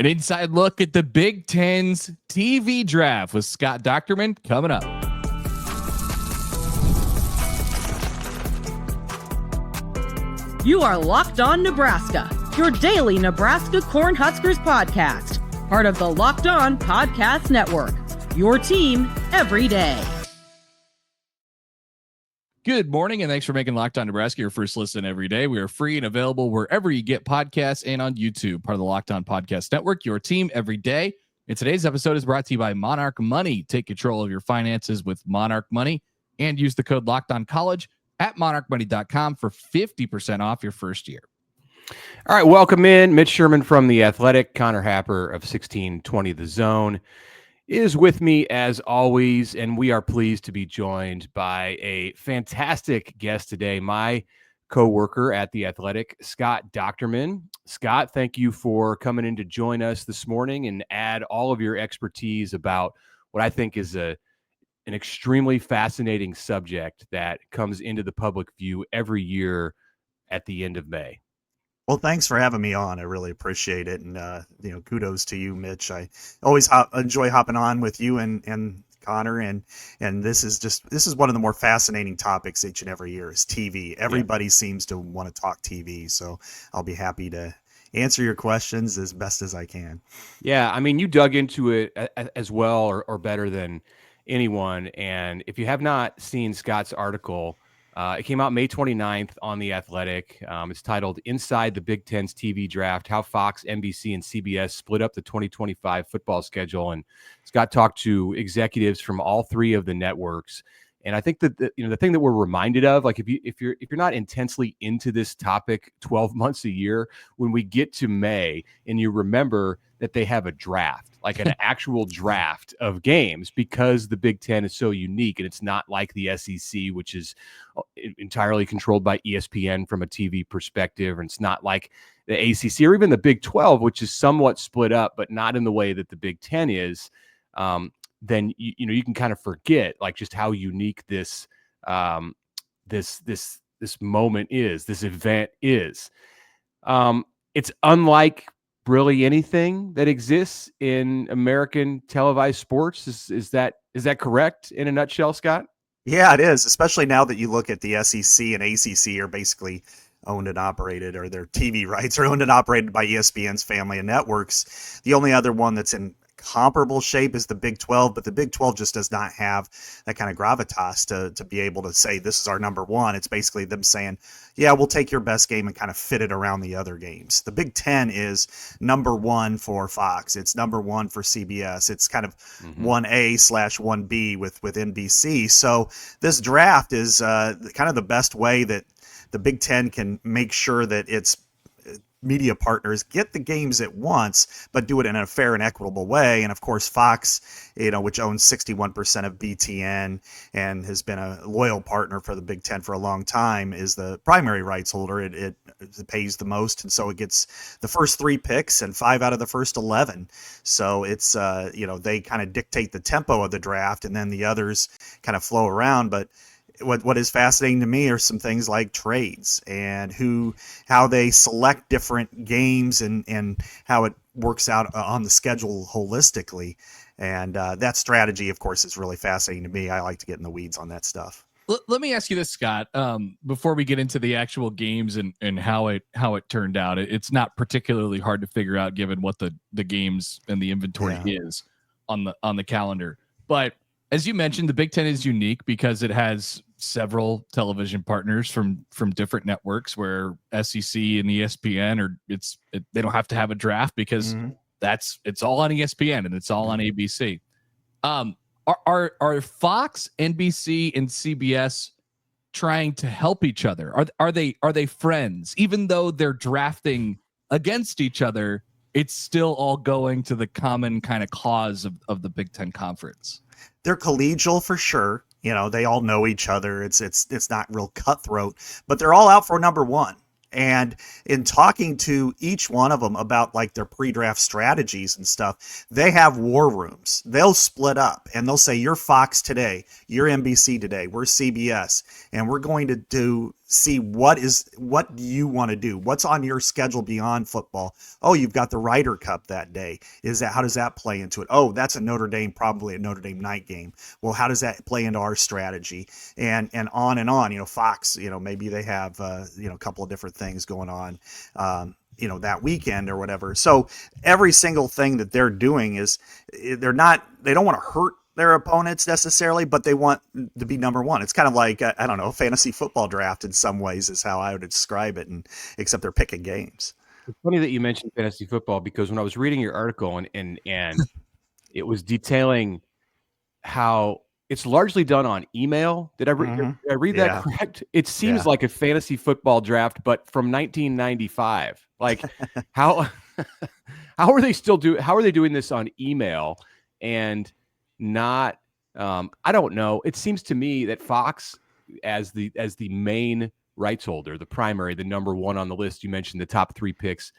An inside look at the Big Ten's TV draft with Scott Dochterman coming up. You are Locked On Nebraska, your daily Nebraska Cornhuskers podcast, part of the Locked On Podcast Network, your team every day. Good morning, and thanks for making Locked On Nebraska your first listen every day. We are free and available wherever you get podcasts and on YouTube, part of the Locked On Podcast Network, your team every day. And today's episode is brought to you by Monarch Money. Take control of your finances with Monarch Money and use the code LOCKEDONCollege at monarchmoney.com for 50% off your first year. All right, welcome in. Mitch Sherman from The Athletic. Connor Happer of 1620 The Zone is with me as always, and we are pleased to be joined by a fantastic guest today, my co-worker at The Athletic, Scott Dochterman. Scott, thank you for coming in to join us this morning and add all of your expertise about what I think is an extremely fascinating subject that comes into the public view every year at the end of May. Well, thanks for having me on. I really appreciate it. And, kudos to you, Mitch. I always enjoy hopping on with you and Connor. And this is one of the more fascinating topics each and every year is TV. Everybody seems to want to talk TV. So I'll be happy to answer your questions as best as I can. Yeah. I mean, you dug into it as well or better than anyone. And if you have not seen Scott's article, it came out May 29th on The Athletic. It's titled Inside the Big Ten's TV Draft, How Fox, NBC, and CBS Split Up the 2025 Football Schedule. And Scott talked to executives from all three of the networks. And I think that the thing that we're reminded of, like if you're not intensely into this topic 12 months a year, when we get to May and you remember that they have a draft, like an actual draft of games, because the Big Ten is so unique and it's not like the SEC, which is entirely controlled by ESPN from a TV perspective, and it's not like the ACC or even the Big 12, which is somewhat split up, but not in the way that the Big Ten is. Then you can kind of forget like just how unique this moment is, this event is. It's unlike really anything that exists in American televised sports. Is that correct in a nutshell, Scott? Yeah, it is, especially now that you look at the SEC and ACC are basically owned and operated, or their TV rights are owned and operated by ESPN's family of networks. The only other one that's in comparable shape is the Big 12, but the Big 12 just does not have that kind of gravitas to be able to say this is our number one. It's basically them saying, yeah, we'll take your best game and kind of fit it around the other games. The Big 10 is number one for Fox. It's number one for CBS. It's kind of 1A/1B with NBC. So this draft is kind of the best way that the Big 10 can make sure that its media partners get the games at once, but do it in a fair and equitable way. And of course, Fox, which owns 61% of BTN and has been a loyal partner for the Big Ten for a long time, is the primary rights holder. It pays the most, and so it gets the first 3 picks and 5 out of the first 11. So it's they kind of dictate the tempo of the draft, and then the others kind of flow around. But what is fascinating to me are some things like trades and how they select different games and how it works out on the schedule holistically. And that strategy, of course, is really fascinating to me. I like to get in the weeds on that stuff. Let me ask you this, Scott, before we get into the actual games and how it turned out. It's not particularly hard to figure out given what the games and the inventory is on the calendar. But as you mentioned, the Big Ten is unique because it has several television partners from different networks, where SEC and ESPN they don't have to have a draft because it's all on ESPN and it's all on ABC. Are Fox, NBC, and CBS trying to help each other? Are they friends? Even though they're drafting against each other, it's still all going to the common kind of cause of the Big Ten Conference. They're collegial for sure. They all know each other. It's not real cutthroat, but they're all out for number one. And in talking to each one of them about like their pre-draft strategies and stuff, they have war rooms. They'll split up and they'll say, you're Fox today, you're NBC today, we're CBS, and we're going to do see what do you want to do? What's on your schedule beyond football? Oh, you've got the Ryder Cup that day. How does that play into it? Oh, that's probably a Notre Dame night game. Well, how does that play into our strategy? And on and on. Fox, maybe they have a couple of different things going on. That weekend or whatever. So every single thing that they're doing is they don't want to hurt their opponents necessarily, but they want to be number one. It's kind of like, I don't know, a fantasy football draft in some ways is how I would describe it, except they're picking games. It's funny that you mentioned fantasy football, because when I was reading your article and it was detailing how it's largely done on email. Did I read that correct? It seems like a fantasy football draft, but from 1995. Like how are they doing this on email and not I don't know. It seems to me that Fox, as the main rights holder, the primary, the number one on the list, you mentioned the top 3 picks,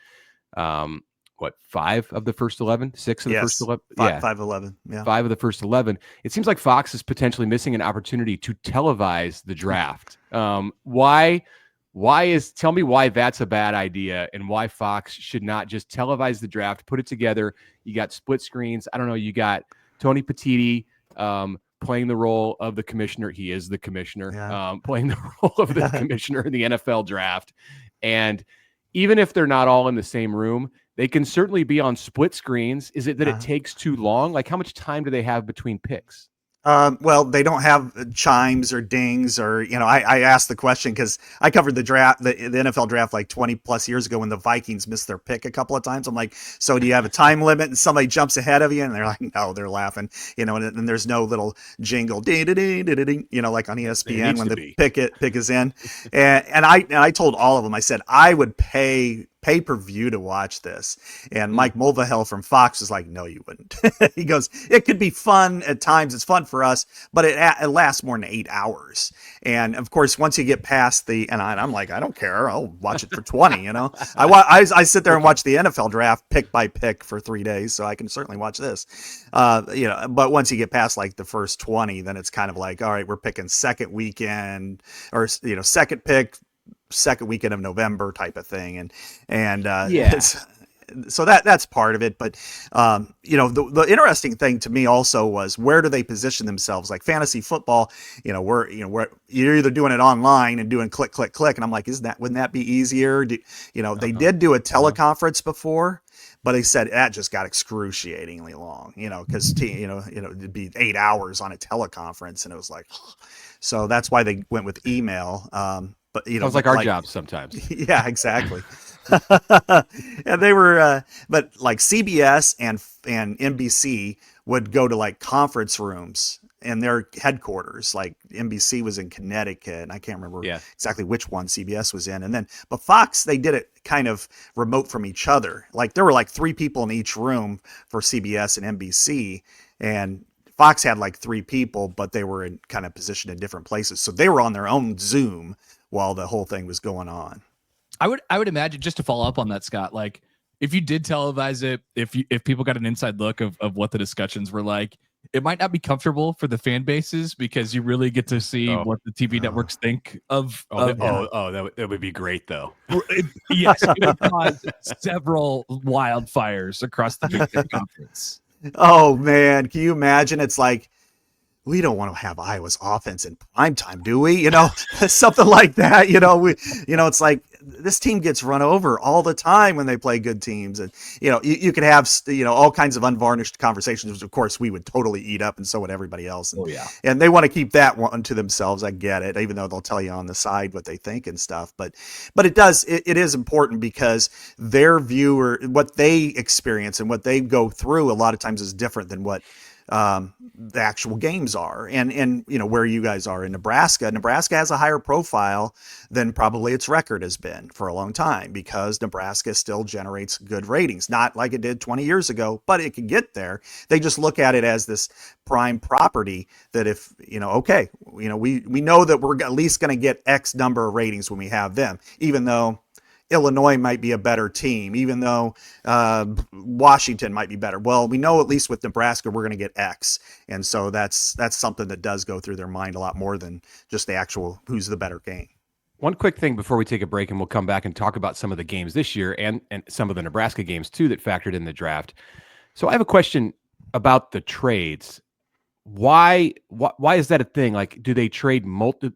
5 of the first 11, 6 of the first 11, 5-11, 5 of the first 11. It seems like Fox is potentially missing an opportunity to televise the draft. Tell me why that's a bad idea, and why Fox should not just televise the draft, put it together. You got split screens. I don't know. You got Tony Petitti playing the role of the commissioner. He is the commissioner, playing the role of the commissioner in the NFL draft. And even if they're not all in the same room, they can certainly be on split screens. Is it that it takes too long? Like, how much time do they have between picks? Well, they don't have chimes or dings or, I asked the question because I covered the draft, the NFL draft like 20 plus years ago when the Vikings missed their pick a couple of times. I'm like, so do you have a time limit and somebody jumps ahead of you? And they're like, no, they're laughing, and there's no little jingle, like on ESPN when the pick is in. And I told all of them, I said, I would pay-per-view to watch this. And Mike Mulvihill from Fox was like, no, you wouldn't. He goes, it could be fun at times. It's fun for us, but it lasts more than 8 hours. And of course, once you get past I'm like, I don't care. I'll watch it for 20, I sit there and watch the NFL draft pick by pick for 3 days. So I can certainly watch this, but once you get past like the first 20, then it's kind of like, all right, we're picking second weekend or, second pick, second weekend of November type of thing. So that's part of it. But, the interesting thing to me also was, where do they position themselves? Like fantasy football, you're either doing it online and doing click, click, click. And I'm like, wouldn't that be easier? They did do a teleconference before, but they said that just got excruciatingly long, because, it'd be 8 hours on a teleconference. And it was like, so that's why they went with email. But it was like our jobs sometimes. Yeah, exactly. And they were, but like CBS and NBC would go to like conference rooms in their headquarters. Like NBC was in Connecticut, and I can't remember exactly which one CBS was in. But Fox, they did it kind of remote from each other. Like there were like 3 people in each room for CBS and NBC, and Fox had like 3 people, but they were kind of positioned in different places. So they were on their own Zoom while the whole thing was going on. I would imagine, just to follow up on that, Scott, like if you did televise it, if people got an inside look of what the discussions were like, it might not be comfortable for the fan bases, because you really get to see what the TV networks think of. That would be great though. Yes, it would cause several wildfires across the Big Ten Conference. Oh man, can you imagine? It's like, we don't want to have Iowa's offense in prime time, do we? Something like that. It's like this team gets run over all the time when they play good teams, and you could have all kinds of unvarnished conversations, which of course we would totally eat up, and so would everybody else. And they want to keep that one to themselves. I get it, even though they'll tell you on the side what they think and stuff. But it is important, because their viewer, what they experience and what they go through, a lot of times is different than what the actual games are, and where you guys are in Nebraska has a higher profile than probably its record has been for a long time, because Nebraska still generates good ratings, not like it did 20 years ago, but it can get there. They just look at it as this prime property that if, we know that we're at least going to get X number of ratings when we have them, even though Illinois might be a better team, even though Washington might be better. Well, we know at least with Nebraska, we're going to get X. And so that's something that does go through their mind a lot more than just the actual who's the better game. One quick thing before we take a break, and we'll come back and talk about some of the games this year and some of the Nebraska games too that factored in the draft. So I have a question about the trades. Why is that a thing? Like, do they trade do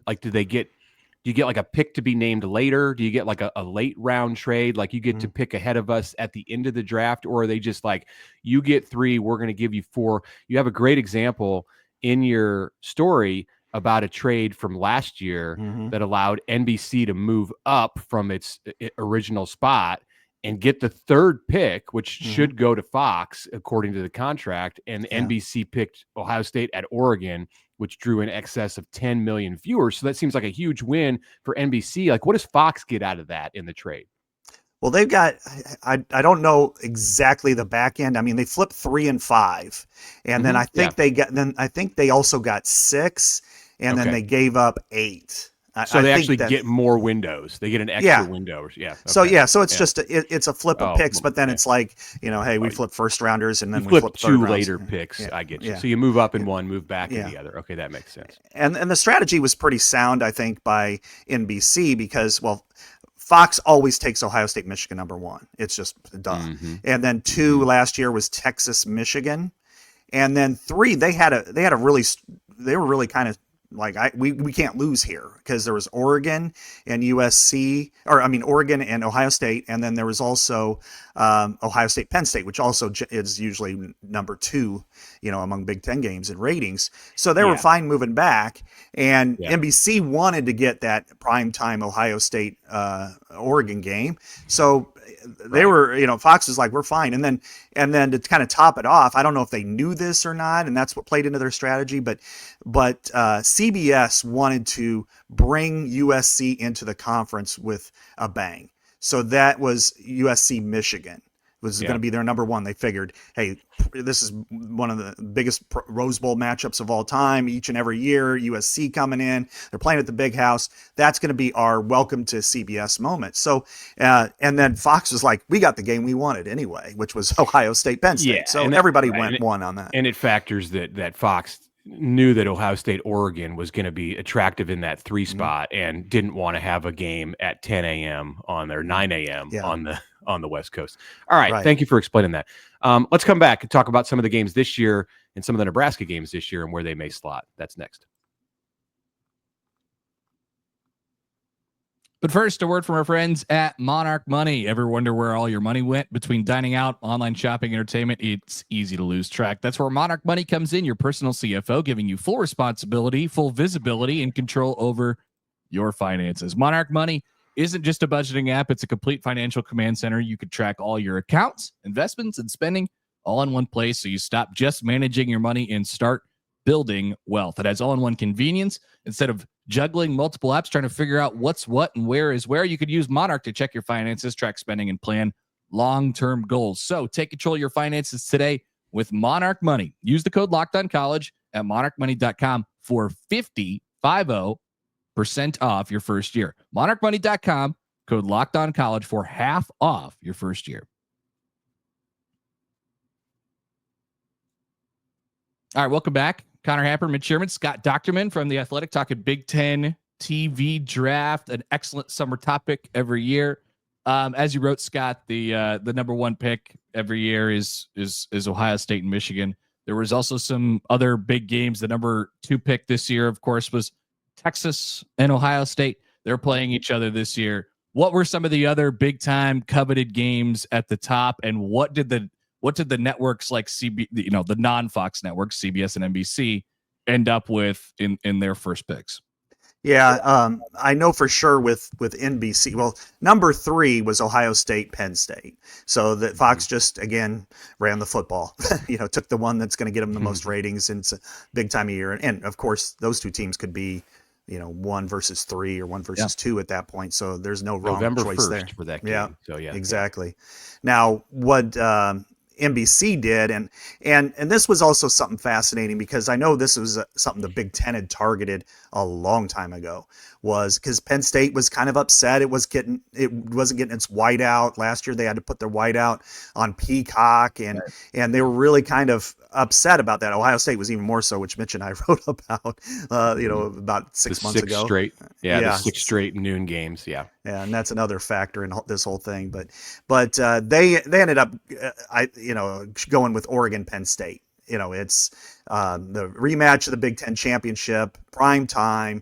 you get like a pick to be named later? Do you get like a late round trade? Like you get to pick ahead of us at the end of the draft? Or are they just like, you get 3, we're going to give you 4? You have a great example in your story about a trade from last year that allowed NBC to move up from its original spot and get the 3rd pick, which should go to Fox according to the contract. And NBC picked Ohio State at Oregon, which drew in excess of 10 million viewers. So that seems like a huge win for NBC. Like, what does Fox get out of that in the trade? Well, they've got, I don't know exactly the back end. I mean, they flipped 3 and 5, and then I think they also got 6, and then they gave up 8. So they actually get more windows. They get an extra window. Yeah. Okay. So it's just it's a flip of picks, but then it's like, hey, we flip first rounders and then we flip 2 later picks. I get you. So you move up in one, move back in the other. Okay, that makes sense. And the strategy was pretty sound, I think, by NBC because, well, Fox always takes Ohio State, Michigan number 1. It's just duh. And then 2 last year was Texas, Michigan, and then 3 they were really kind of like we can't lose here because there was Oregon and Oregon and Ohio State, and then there was also Ohio State, Penn State, which also is usually number 2, among Big Ten games in ratings. So they were fine moving back, and NBC wanted to get that primetime Ohio State Oregon game. So they were, Fox was like, we're fine. And then to kind of top it off, I don't know if they knew this or not, and that's what played into their strategy, but CBS wanted to bring USC into the conference with a bang. So that was USC Michigan was going to be their number 1. They figured, hey, this is one of the biggest Rose Bowl matchups of all time. Each and every year, USC coming in, they're playing at the big house. That's going to be our welcome to CBS moment. So, and then Fox was like, we got the game we wanted anyway, which was Ohio State, Penn State. So everybody won on that. And it factors that Fox knew that Ohio State, Oregon was going to be attractive in that 3 spot and didn't want to have a game at 10 a.m. on their 9 a.m. on the West Coast. All right. Thank you for explaining that. Let's come back and talk about some of the games this year and some of the Nebraska games this year and where they may slot. That's next. But first, a word from our friends at Monarch Money. Ever wonder where all your money went between dining out, online shopping, entertainment? It's easy to lose track. That's where Monarch Money comes in, your personal CFO, giving you full responsibility, full visibility, and control over your finances. Monarch Money isn't just a budgeting app. It's a complete financial command center. You could track all your accounts, investments, and spending all in one place, so you stop just managing your money and start building wealth. It has all-in-one convenience. Instead of juggling multiple apps trying to figure out what's what and where is where, you could use Monarch to check your finances, track spending, and plan long-term goals. So take control of your finances today with Monarch Money. Use the code LOCKEDONCollege at monarchmoney.com for 50% off your first year. monarchmoney.com, code LOCKEDONCollege for half off your first year. All right, welcome back. Connor Happer, Mitch Sherman, Scott Dochterman from The Athletic, talking Big Ten TV draft, an excellent summer topic every year. As you wrote, Scott, the number 1 pick every year is Ohio State and Michigan. There was also some other big games. The number 2 pick this year, of course, was Texas and Ohio State. They're playing each other this year. What were some of the other big time coveted games at the top, and what did the networks like the non-Fox networks, CBS and NBC, end up with in their first picks? Yeah, I know for sure with NBC. Well, number 3 was Ohio State, Penn State. So that Fox just again ran the football. Took the one that's going to get them the most ratings, and it's a big time of year. And of course, those 2 teams could be 1 versus 3 or 1 versus 2 at that point. So there's no wrong November choice 1st there for that game. Yeah, so yeah, exactly. Now what NBC did, and this was also something fascinating because I know this was something the Big Ten had targeted a long time ago, was because Penn State was kind of upset. It wasn't getting its whiteout last year. They had to put their whiteout on Peacock, and they were really kind of upset about that. Ohio State was even more so, which Mitch and I wrote about, about 6 months ago. The 6 straight noon games. Yeah, and that's another factor in this whole thing. But they ended up, going with Oregon Penn State. It's the rematch of the Big Ten championship, prime time,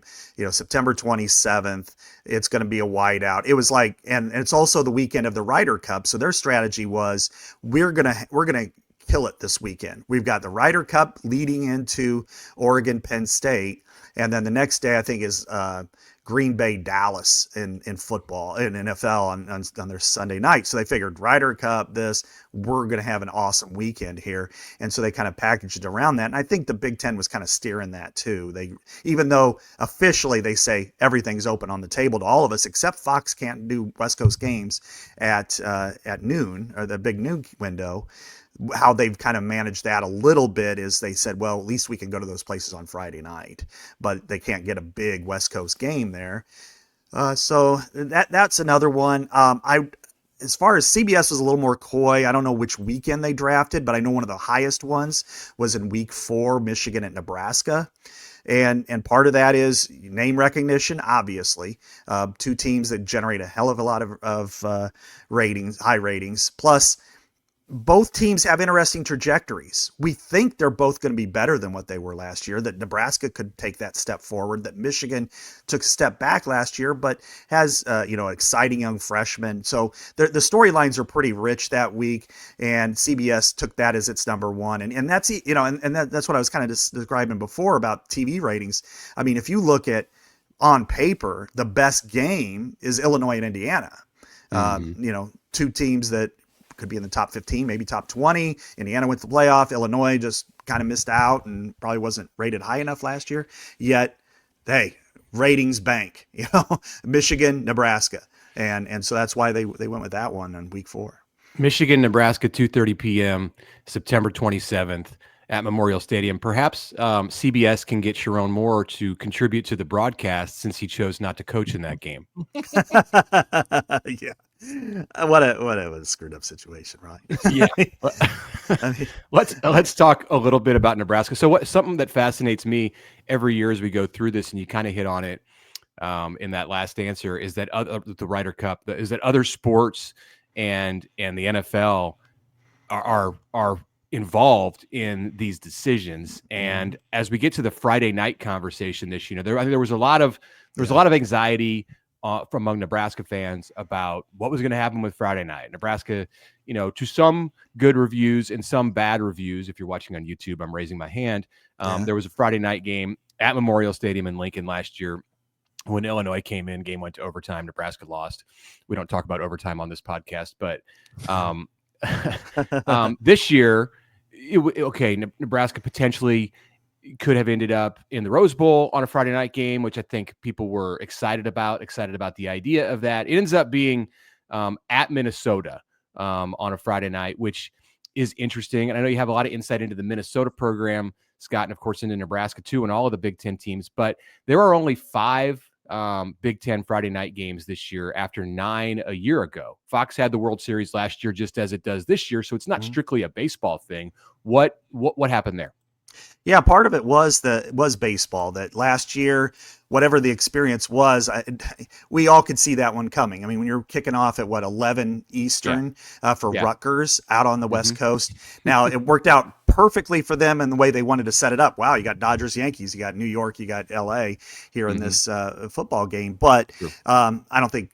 September 27th. It's going to be a whiteout. It was like, and it's also the weekend of the Ryder Cup. So their strategy was, we're going to kill it this weekend. We've got the Ryder Cup leading into Oregon Penn State. And then the next day, I think, is Green Bay Dallas in football, in NFL on their Sunday night. So they figured Ryder Cup, we're going to have an awesome weekend here. And so they kind of packaged it around that. And I think the Big Ten was kind of steering that too. Even though officially they say everything's open on the table to all of us, except Fox can't do West Coast games at noon, or the big noon window. How they've kind of managed that a little bit is they said, well, at least we can go to those places on Friday night, but they can't get a big West Coast game there. So that's another one. As far as CBS was a little more coy, I don't know which weekend they drafted, but I know one of the highest ones was in week 4, Michigan at Nebraska. And part of that is name recognition, obviously. 2 teams that generate a hell of a lot of ratings, high ratings. Plus, both teams have interesting trajectories. We think they're both going to be better than what they were last year, that Nebraska could take that step forward, that Michigan took a step back last year, but has, exciting young freshmen. So the storylines are pretty rich that week, and CBS took that as its number one. And that's, that's what I was kind of describing before about TV ratings. I mean, if you look at on paper, the best game is Illinois and Indiana. 2 teams that could be in the top 15, maybe top 20. Indiana went to the playoff. Illinois just kind of missed out and probably wasn't rated high enough last year. Yet, hey, ratings bank, Michigan, Nebraska. And so that's why they went with that one on week 4. Michigan, Nebraska, 2:30 p.m., September 27th at Memorial Stadium. Perhaps CBS can get Sharon Moore to contribute to the broadcast since he chose not to coach in that game. Yeah. What a screwed up situation, right? Yeah. Let's talk a little bit about Nebraska. So something that fascinates me every year as we go through this, and you kind of hit on it in that last answer, is that the Ryder Cup, is that other sports and the NFL are involved in these decisions. And as we get to the Friday night conversation this year, there was a lot of anxiety among Nebraska fans about what was going to happen with Friday night. Nebraska, to some good reviews and some bad reviews. If you're watching on YouTube, I'm raising my hand. There was a Friday night game at Memorial Stadium in Lincoln last year when Illinois came in. Game went to overtime. Nebraska lost. We don't talk about overtime on this podcast, but this year, Nebraska potentially could have ended up in the Rose Bowl on a Friday night game, which I think people were excited about the idea of that. It ends up being at Minnesota on a Friday night, which is interesting. And I know you have a lot of insight into the Minnesota program, Scott, and of course into Nebraska too, and all of the Big Ten teams. But there are only 5 Big Ten Friday night games this year after 9 a year ago. Fox had the World Series last year just as it does this year, so it's not strictly a baseball thing. What happened there? Yeah, part of it was baseball. That last year, whatever the experience was, we all could see that one coming. I mean, when you're kicking off at 11 Eastern for Rutgers out on the West Coast. Now, it worked out perfectly for them in the way they wanted to set it up. Wow, you got Dodgers, Yankees, you got New York, you got LA here in this football game. But I don't think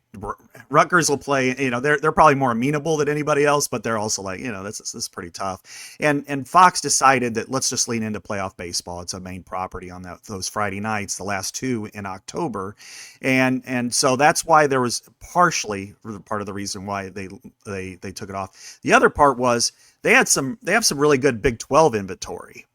Rutgers will play. They're probably more amenable than anybody else, but they're also like, this is pretty tough. And Fox decided that let's just lean into playoff baseball. It's a main property on those Friday nights, the last 2 in October, and so that's why there was partially part of the reason why they took it off. The other part was they have some really good Big 12 inventory.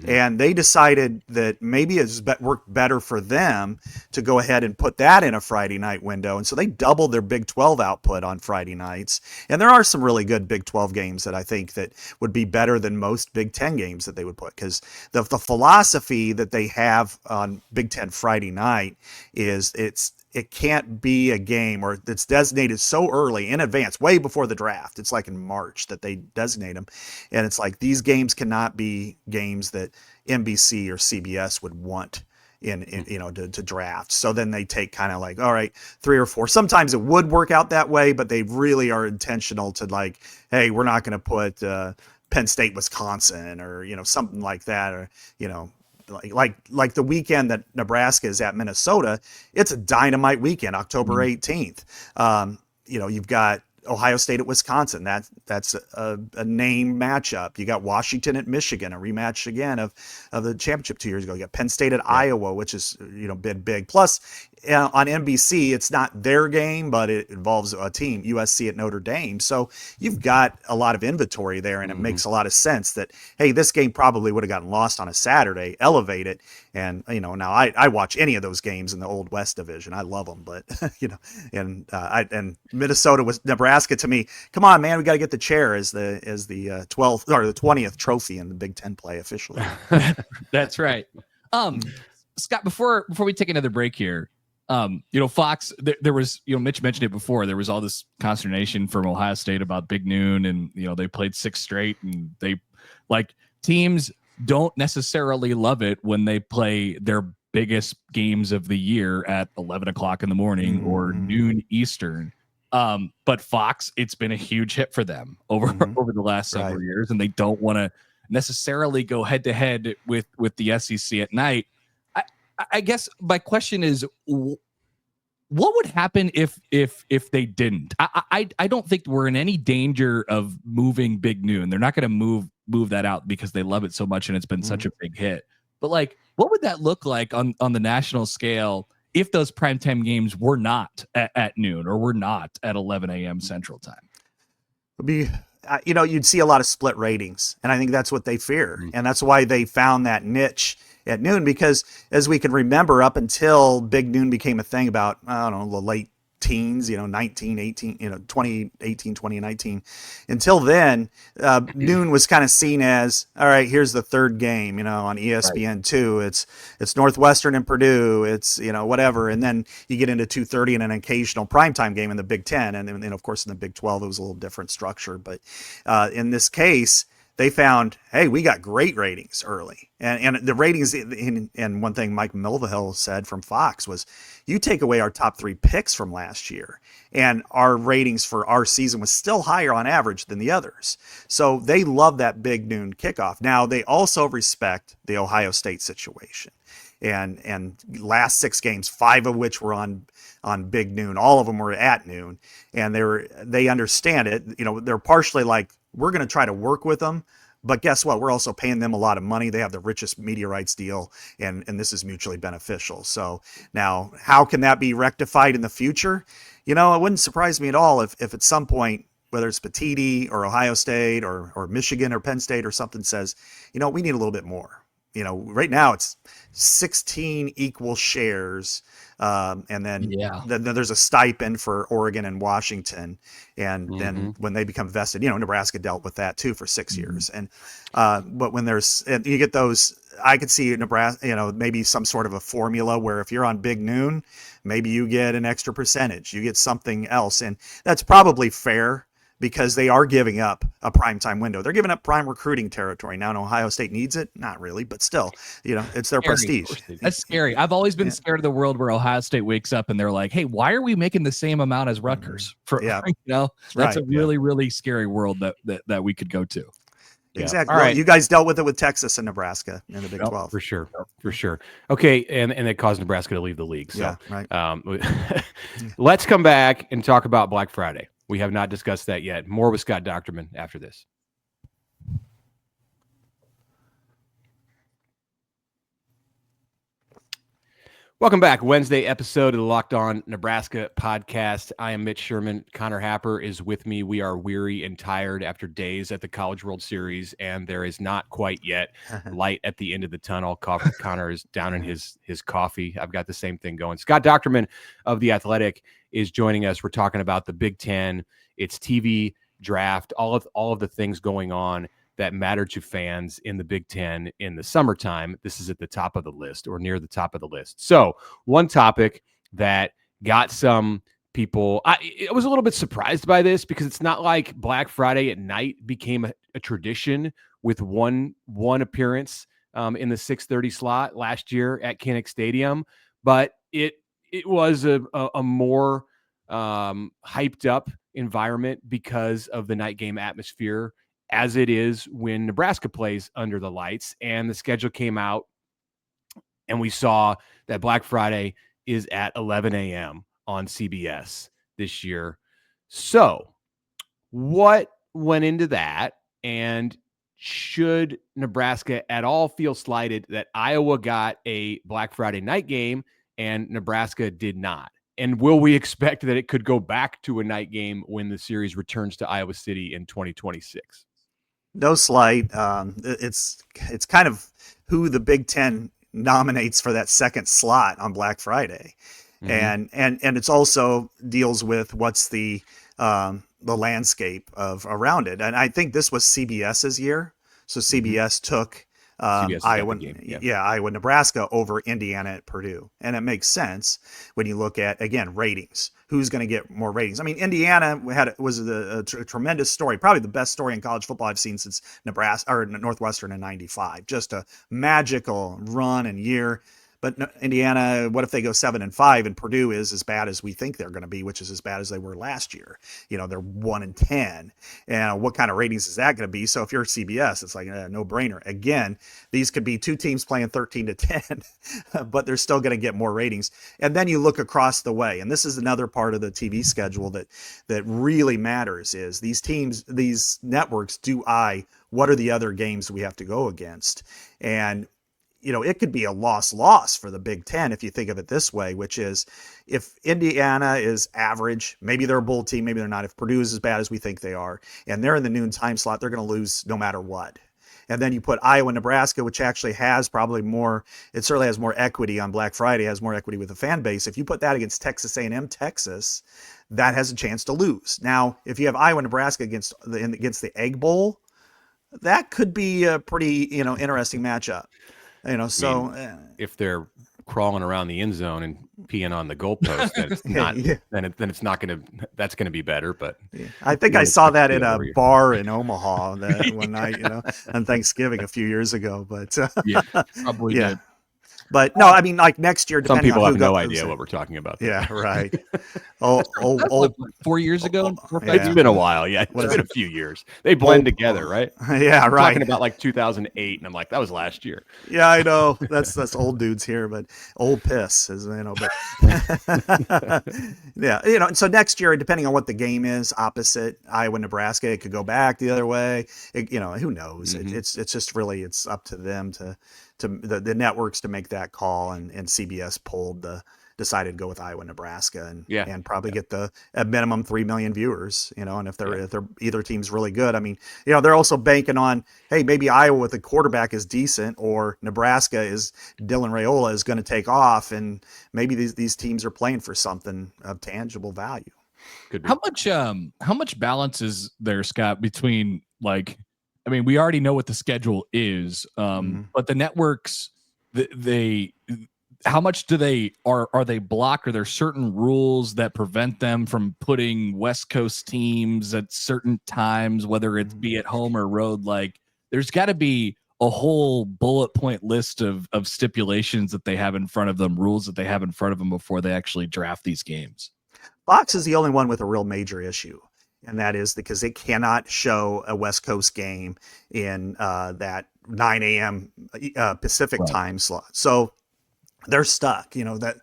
And they decided that maybe it's worked better for them to go ahead and put that in a Friday night window. And so they doubled their Big 12 output on Friday nights. And there are some really good Big 12 games that I think that would be better than most Big 10 games that they would put, because the philosophy that they have on Big 10 Friday night is it can't be a game, or it's designated so early in advance, way before the draft. It's like in March that they designate them. And it's like, these games cannot be games that NBC or CBS would want to draft. So then they take kind of like, all right, 3 or 4. Sometimes it would work out that way, but they really are intentional to like, hey, we're not going to put Penn State, Wisconsin, or, something like that, or, like the weekend that Nebraska is at Minnesota. It's a dynamite weekend, October 18th. You've got Ohio State at Wisconsin. That's a name matchup. You got Washington at Michigan, a rematch again of the championship 2 years ago. You got Penn State at Iowa, which is big. Plus on NBC, it's not their game, but it involves a team, USC at Notre Dame. So you've got a lot of inventory there, and it makes a lot of sense that, hey, this game probably would have gotten lost on a Saturday. Elevate it, and now I watch any of those games in the Old West Division. I love them, but and Minnesota was Nebraska to me. Come on, man, we got to get the chair as the 12th or the 20th trophy in the Big Ten play officially. That's right. Scott, before we take another break here, Fox, there was, Mitch mentioned it before, there was all this consternation from Ohio State about Big Noon, and, they played 6 straight, and they teams don't necessarily love it when they play their biggest games of the year at 11 o'clock in the morning or noon Eastern. But Fox, it's been a huge hit for them over the last several years, and they don't want to necessarily go head to head with the SEC at night. I guess my question is, what would happen if they didn't? I don't think we're in any danger of moving Big Noon. They're not going to move that out because they love it so much and it's been such a big hit. But what would that look like on the national scale if those primetime games were not at noon or were not at 11 a.m. Central Time? It'd be, you'd see a lot of split ratings, and I think that's what they fear, and that's why they found that niche at noon, because as we can remember, up until Big Noon became a thing about, I don't know, the late teens, 2018, 2019. Until then, noon was kind of seen as, all right, here's the third game, on ESPN2. It's Northwestern and Purdue. It's, whatever. And then you get into 2:30 and an occasional primetime game in the Big Ten. And then, of course, in the Big 12, it was a little different structure. But in this case, they found, hey, we got great ratings early. And the ratings, and one thing Mike Milvihill said from Fox was, you take away our top 3 picks from last year, and our ratings for our season was still higher on average than the others. So they love that Big Noon kickoff. Now, they also respect the Ohio State situation. And last 6 games, 5 of which were on Big Noon. All of them were at noon. And they understand it. They're partially like, we're going to try to work with them, but guess what? We're also paying them a lot of money. They have the richest media rights deal, and this is mutually beneficial. So now, how can that be rectified in the future? It wouldn't surprise me at all if at some point, whether it's Petiti or Ohio State or Michigan or Penn State or something, says, we need a little bit more. Right now it's 16 equal shares. And then there's a stipend for Oregon and Washington. And then when they become vested, Nebraska dealt with that too for 6 years. And, but when you get those, I could see Nebraska, maybe some sort of a formula where if you're on Big Noon, maybe you get an extra percentage, you get something else. And that's probably fair, because they are giving up a primetime window. They're giving up prime recruiting territory. Now, Ohio State needs it? Not really, but still, it's their prestige. That's scary. I've always been scared of the world where Ohio State wakes up and they're like, hey, why are we making the same amount as Rutgers? That's a really, really scary world that we could go to. Exactly. All right. Well, you guys dealt with it with Texas and Nebraska in the Big 12. For sure. Okay, and it caused Nebraska to leave the league. So, let's come back and talk about Black Friday. We have not discussed that yet. More with Scott Dochterman after this. Welcome back. Wednesday episode of the Locked On Nebraska podcast. I am Mitch Sherman. Connor Happer is with me. We are weary and tired after days at the College World Series, and there is not quite yet light at the end of the tunnel. Connor is down in his coffee. I've got the same thing going. Scott Dochterman of The Athletic is joining us. We're talking about the Big Ten, its TV draft, all of the things going on that matter to fans in the Big Ten in the summertime. This is at the top of the list or near the top of the list. So one topic that got some people, I was a little bit surprised by this because it's not like Black Friday at night became a tradition with one appearance in the 6:30 slot last year at Kinnick Stadium, but it was a more hyped up environment because of the night game atmosphere, as it is when Nebraska plays under the lights. And the schedule came out and we saw that Black Friday is at 11 a.m. on CBS this year. So what went into that? And should Nebraska at all feel slighted that Iowa got a Black Friday night game and Nebraska did not? And will we expect that it could go back to a night game when the series returns to Iowa City in 2026? No slight. It's kind of who the Big Ten nominates for that second slot on Black Friday, and it's also deals with what's the landscape of around it. And I think this was CBS's year, so CBS took Iowa, Iowa, Nebraska over Indiana at Purdue. And it makes sense when you look at, again, ratings. Who's going to get more ratings? I mean, Indiana was a tremendous story, probably the best story in college football I've seen since Nebraska or Northwestern in '95. Just a magical run and year. But Indiana, what if they go 7-5 and Purdue is as bad as we think they're going to be, which is as bad as they were last year? You know, they're 1-10. And what kind of ratings is that going to be? So if you're CBS, it's like a no-brainer. Again, these could be two teams playing 13-10, but they're still going to get more ratings. And then you look across the way, and this is another part of the TV schedule that really matters is these teams, these networks what are the other games we have to go against? And you know, it could be a loss for the Big Ten if you think of it this way, which is if Indiana is average, maybe they're a bowl team, maybe they're not. If Purdue is as bad as we think they are, and they're in the noon time slot, they're going to lose no matter what. And then you put Iowa, Nebraska, which actually has probably more, it certainly has more equity on Black Friday, has more equity with the fan base. If you put that against Texas A&M, Texas, that has a chance to lose. Now, if you have Iowa, Nebraska against the Egg Bowl, that could be a pretty, interesting matchup. You know, so if they're crawling around the end zone and peeing on the goalpost, then it's not. Then it's not going to. That's going to be better. But I think I saw that in a bar in Omaha one night, on Thanksgiving a few years ago. But probably did. But no, I mean, like next year, some people have no idea what we're talking about. Yeah, right. 4 years ago. It's been a while. Yeah, it's been a few years. They blend together, right? Yeah, right. Talking about like 2008, and I'm like, that was last year. Yeah, I know. That's old dudes here, but old piss, But yeah, so next year, depending on what the game is, opposite Iowa, Nebraska, it could go back the other way. Who knows? It's just really it's up to them to the networks to make that call, and CBS decided to go with Iowa, Nebraska, and probably get a minimum 3 million viewers, and if they're either team's really good. I mean, they're also banking on, hey, maybe Iowa with a quarterback is decent, or Nebraska is Dylan Raiola is going to take off, and maybe these teams are playing for something of tangible value. Could be. How much balance is there, Scott, between we already know what the schedule is, but the networks, how much are they blocked? Are there certain rules that prevent them from putting West Coast teams at certain times, whether it's be at home or road? Like, there's got to be a whole bullet point list of stipulations that they have in front of them, rules that they have in front of them before they actually draft these games. Fox is the only one with a real major issue. And that is because they cannot show a West Coast game in that 9 a.m. Pacific time slot. So they're stuck, that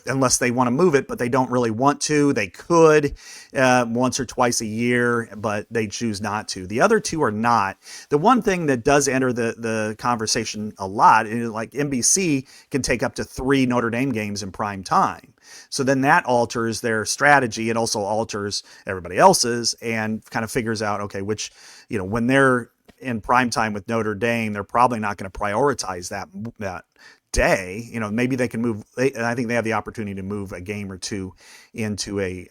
unless they want to move it, but they don't really want to. They could once or twice a year, but they choose not to. The other two are not. The one thing that does enter the conversation a lot is like NBC can take up to 3 Notre Dame games in prime time. So then that alters their strategy. It also alters everybody else's and kind of figures out, okay, which, when they're in prime time with Notre Dame, they're probably not going to prioritize that day. Maybe they can move. I think they have the opportunity to move a game or two into a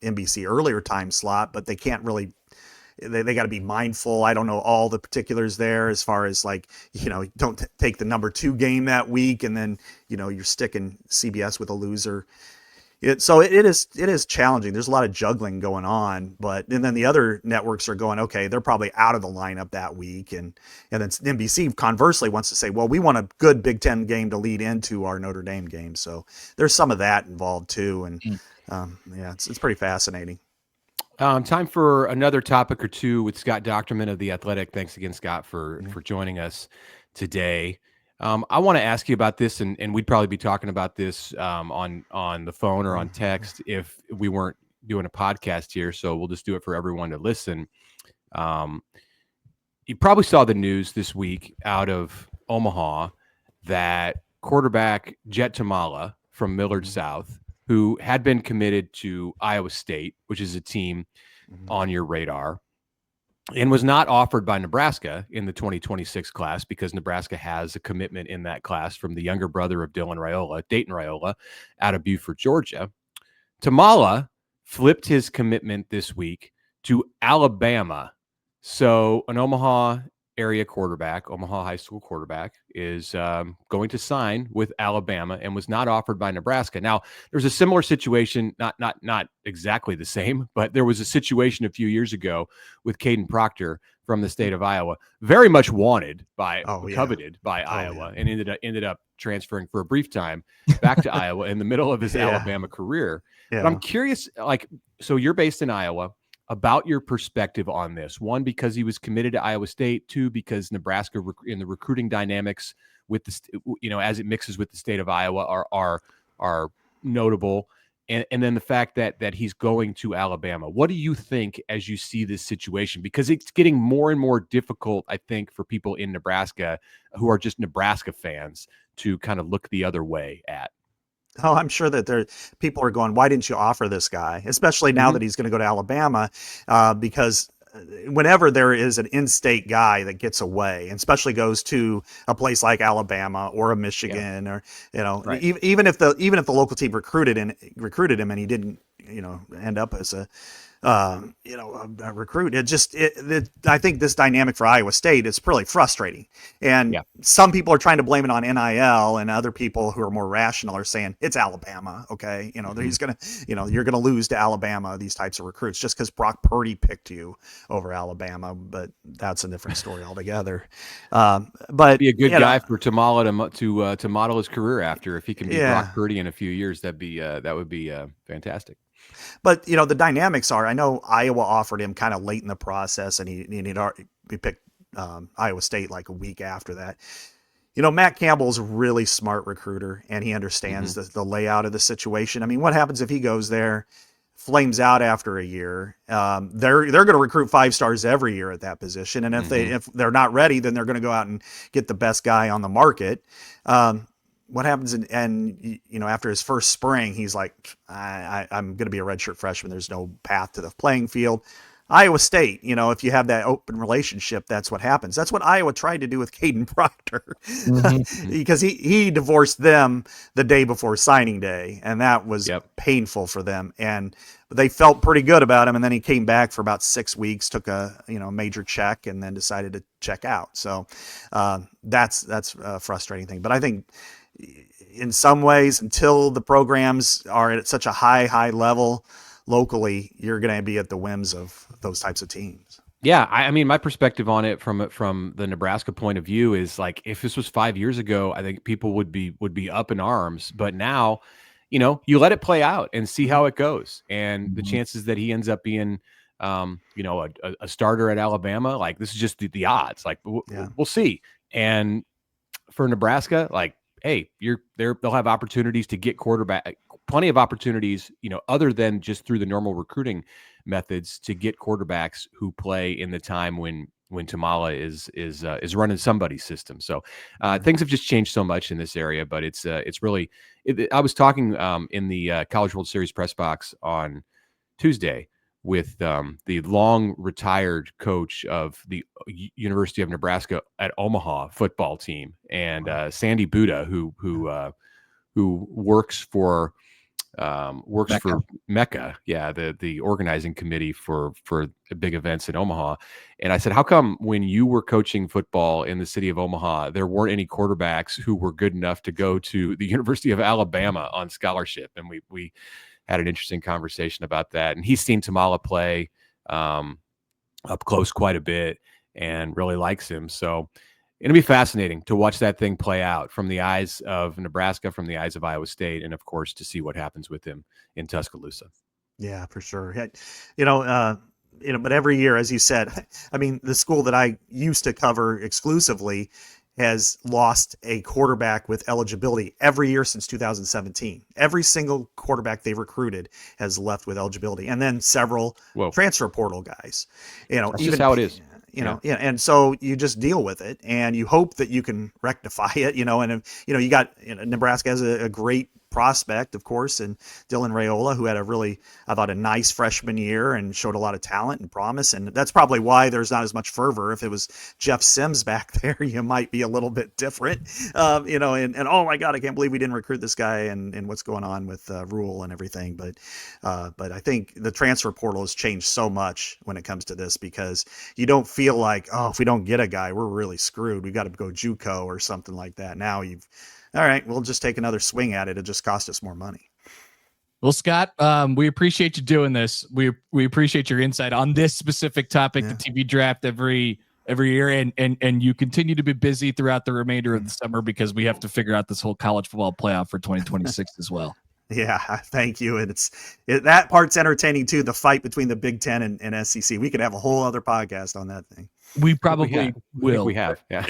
NBC earlier time slot, but they can't really. They got to be mindful. I don't know all the particulars there as far as like, don't take the number 2 game that week and then, you're sticking CBS with a loser. So it is challenging. There's a lot of juggling going on, and then the other networks are going, okay, they're probably out of the lineup that week. And then NBC conversely wants to say, well, we want a good Big Ten game to lead into our Notre Dame game. So there's some of that involved too. And it's pretty fascinating. Time for another topic or two with Scott Dochterman of The Athletic. Thanks again, Scott, for joining us today. I want to ask you about this, and we'd probably be talking about this on the phone or on text if we weren't doing a podcast here. So we'll just do it for everyone to listen. You probably saw the news this week out of Omaha that quarterback Jet Tamala from Millard South, who had been committed to Iowa State, which is a team on your radar, and was not offered by Nebraska in the 2026 class because Nebraska has a commitment in that class from the younger brother of Dylan Raiola, Dayton Raiola, out of Beaufort, Georgia. Tamala flipped his commitment this week to Alabama. So an Omaha area quarterback, Omaha high school quarterback, is going to sign with Alabama and was not offered by Nebraska. Now, there's a similar situation, not exactly the same, but there was a situation a few years ago with Caden Proctor from the state of Iowa, very much wanted by, coveted by Iowa, and ended up transferring for a brief time back to Iowa in the middle of his Alabama career. Yeah. But I'm curious, so you're based in Iowa, about your perspective on this. One, because he was committed to Iowa State. 2, because Nebraska in the recruiting dynamics with the, as it mixes with the state of Iowa are notable. And then the fact that he's going to Alabama. What do you think as you see this situation? Because it's getting more and more difficult, I think, for people in Nebraska who are just Nebraska fans to kind of look the other way at. Oh, I'm sure that people are going, why didn't you offer this guy? Especially now that he's going to go to Alabama, because whenever there is an in-state guy that gets away, and especially goes to a place like Alabama or a Michigan, or right. even if the local team recruited him and he didn't end up as a recruit. I think this dynamic for Iowa State is pretty frustrating. And some people are trying to blame it on NIL, and other people who are more rational are saying it's Alabama. Okay. He's going to, you're going to lose to Alabama, these types of recruits, just because Brock Purdy picked you over Alabama, but that's a different story altogether. But be a good guy for Tamala to model his career after. If he can be Brock Purdy in a few years, that would be fantastic. But, the dynamics are, I know Iowa offered him kind of late in the process, and he'd already picked Iowa State like a week after that. Matt Campbell's a really smart recruiter, and he understands the layout of the situation. I mean, what happens if he goes there, flames out after a year? They're going to recruit 5 stars every year at that position. And if they're not ready, then they're going to go out and get the best guy on the market. What happens after his first spring, he's like, I'm going to be a redshirt freshman. There's no path to the playing field. Iowa State, if you have that open relationship, that's what happens. That's what Iowa tried to do with Caden Proctor, because he divorced them the day before signing day, and that was painful for them. And they felt pretty good about him, and then he came back for about 6 weeks, took a major check, and then decided to check out. So that's a frustrating thing. But I think in some ways, until the programs are at such a high level locally, you're going to be at the whims of those types of teams. Yeah, I mean, my perspective on it from the Nebraska point of view is like, if this was 5 years ago, I think people would be up in arms. But now, you let it play out and see how it goes, and the chances that he ends up being, a starter at Alabama, like, this is just the odds. Like, we'll see. And for Nebraska, like, hey, they'll have opportunities to get quarterback, plenty of opportunities, other than just through the normal recruiting methods to get quarterbacks who play in the time when Tamala is running somebody's system. So things have just changed so much in this area, but it's really. I was talking in the College World Series press box on Tuesday with the long retired coach of the University of Nebraska at Omaha football team, and Sandy Buddha, who works for Mecca, the organizing committee for big events in Omaha. And I said, how come when you were coaching football in the city of Omaha, there weren't any quarterbacks who were good enough to go to the University of Alabama on scholarship? And we had an interesting conversation about that. And he's seen Tamala play up close quite a bit and really likes him. So it'll be fascinating to watch that thing play out from the eyes of Nebraska, from the eyes of Iowa State, and of course to see what happens with him in Tuscaloosa. Yeah, for sure. But every year, as you said, I mean, the school that I used to cover exclusively has lost a quarterback with eligibility every year since 2017. Every single quarterback they recruited has left with eligibility, and then several transfer portal guys. That's just how it is. And so you just deal with it, and you hope that you can rectify it. And you got Nebraska has a great prospect, of course, and Dylan Raiola, who had I thought a nice freshman year and showed a lot of talent and promise. And that's probably why there's not as much fervor. If it was Jeff Sims back there, you might be a little bit different, and oh my God, I can't believe we didn't recruit this guy and what's going on with Rule and everything. But I think the transfer portal has changed so much when it comes to this, because you don't feel like, oh, if we don't get a guy, we're really screwed. We got to go JUCO or something like that. Now all right, we'll just take another swing at it. It just cost us more money. Well, Scott, we appreciate you doing this. We appreciate your insight on this specific topic, the TV draft every year, and you continue to be busy throughout the remainder of the summer, because we have to figure out this whole college football playoff for 2026 as well. Yeah, thank you. And that part's entertaining too. The fight between the Big Ten and SEC. We could have a whole other podcast on that thing. We probably will. We have. Yeah.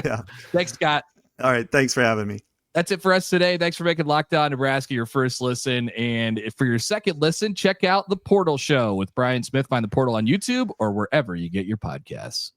Yeah. Thanks, Scott. All right. Thanks for having me. That's it for us today. Thanks for making Locked On Nebraska your first listen. And for your second listen, check out The Portal Show with Brian Smith. Find The Portal on YouTube or wherever you get your podcasts.